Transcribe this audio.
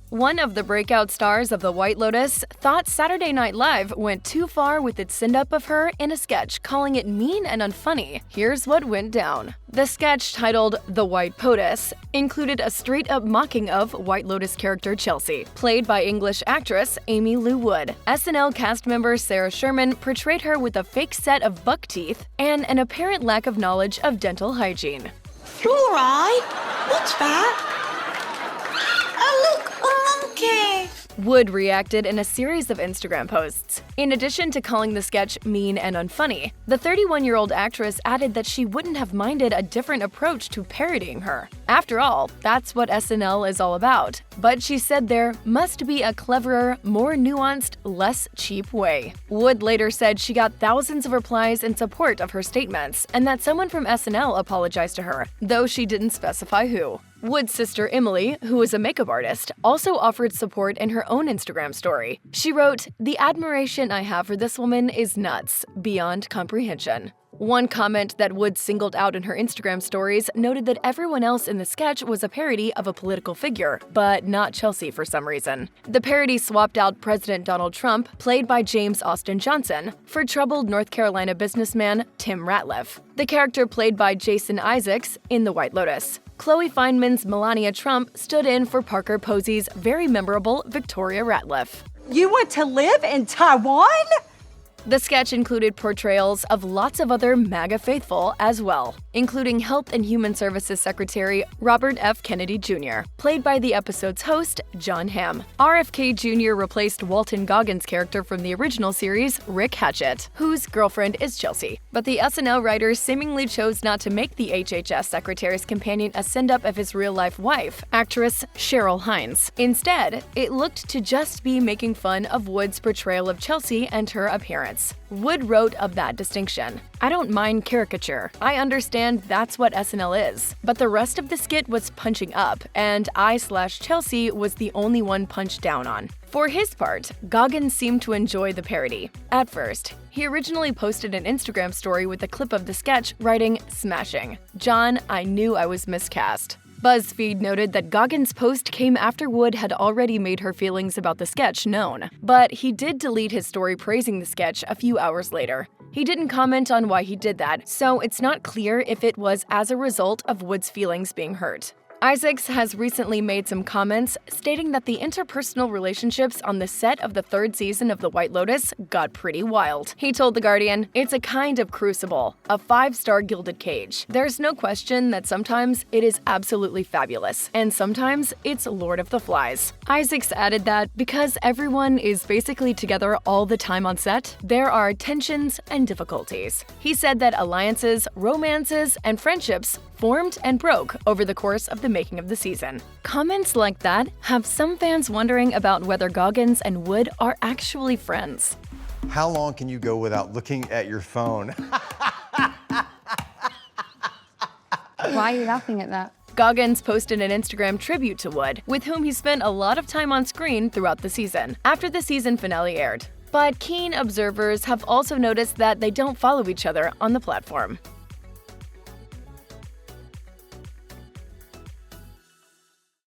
One of the breakout stars of the White Lotus thought Saturday Night Live went too far with its send-up of her in a sketch, calling it mean and unfunny. Here's what went down. The sketch, titled The White Lotus, included a straight-up mocking of White Lotus character Chelsea, played by English actress Aimee Wood. SNL cast member Sarah Sherman portrayed her with a fake set of buck teeth and an apparent lack of knowledge of dental hygiene. You all right? What's that? Oh, look, a monkey! Wood reacted in a series of Instagram posts. In addition to calling the sketch mean and unfunny, the 31-year-old actress added that she wouldn't have minded a different approach to parodying her. After all, that's what SNL is all about. But she said there must be a cleverer, more nuanced, less cheap way. Wood later said she got thousands of replies in support of her statements, and that someone from SNL apologized to her, though she didn't specify who. Wood's sister Emily, who is a makeup artist, also offered support in her own Instagram story. She wrote, "The admiration I have for this woman is nuts, beyond comprehension." One comment that Wood singled out in her Instagram stories noted that everyone else in the sketch was a parody of a political figure, but not Chelsea for some reason. The parody swapped out President Donald Trump, played by James Austin Johnson, for troubled North Carolina businessman Tim Ratliff, the character played by Jason Isaacs in The White Lotus. Chloe Fineman's Melania Trump stood in for Parker Posey's very memorable Victoria Ratliff. You want to live in Taiwan? The sketch included portrayals of lots of other MAGA faithful as well, including Health and Human Services Secretary Robert F. Kennedy Jr., played by the episode's host, John Hamm. RFK Jr. replaced Walton Goggins' character from the original series, Rick Hatchett, whose girlfriend is Chelsea. But the SNL writers seemingly chose not to make the HHS secretary's companion a send-up of his real-life wife, actress Cheryl Hines. Instead, it looked to just be making fun of Wood's portrayal of Chelsea and her appearance. Wood wrote of that distinction, "I don't mind caricature. I understand that's what SNL is. But the rest of the skit was punching up, and I/Chelsea was the only one punched down on." For his part, Goggins seemed to enjoy the parody. At first, he originally posted an Instagram story with a clip of the sketch, writing, "Smashing. John, I knew I was miscast." BuzzFeed noted that Goggins' post came after Wood had already made her feelings about the sketch known, but he did delete his story praising the sketch a few hours later. He didn't comment on why he did that, so it's not clear if it was as a result of Wood's feelings being hurt. Isaacs has recently made some comments stating that the interpersonal relationships on the set of the third season of The White Lotus got pretty wild. He told The Guardian, "It's a kind of crucible, a 5-star gilded cage. There's no question that sometimes it is absolutely fabulous, and sometimes it's Lord of the Flies." Isaacs added that because everyone is basically together all the time on set, there are tensions and difficulties. He said that alliances, romances, and friendships formed and broke over the course of the making of the season. Comments like that have some fans wondering about whether Goggins and Wood are actually friends. How long can you go without looking at your phone? Why are you laughing at that? Goggins posted an Instagram tribute to Wood, with whom he spent a lot of time on screen throughout the season, after the season finale aired. But keen observers have also noticed that they don't follow each other on the platform.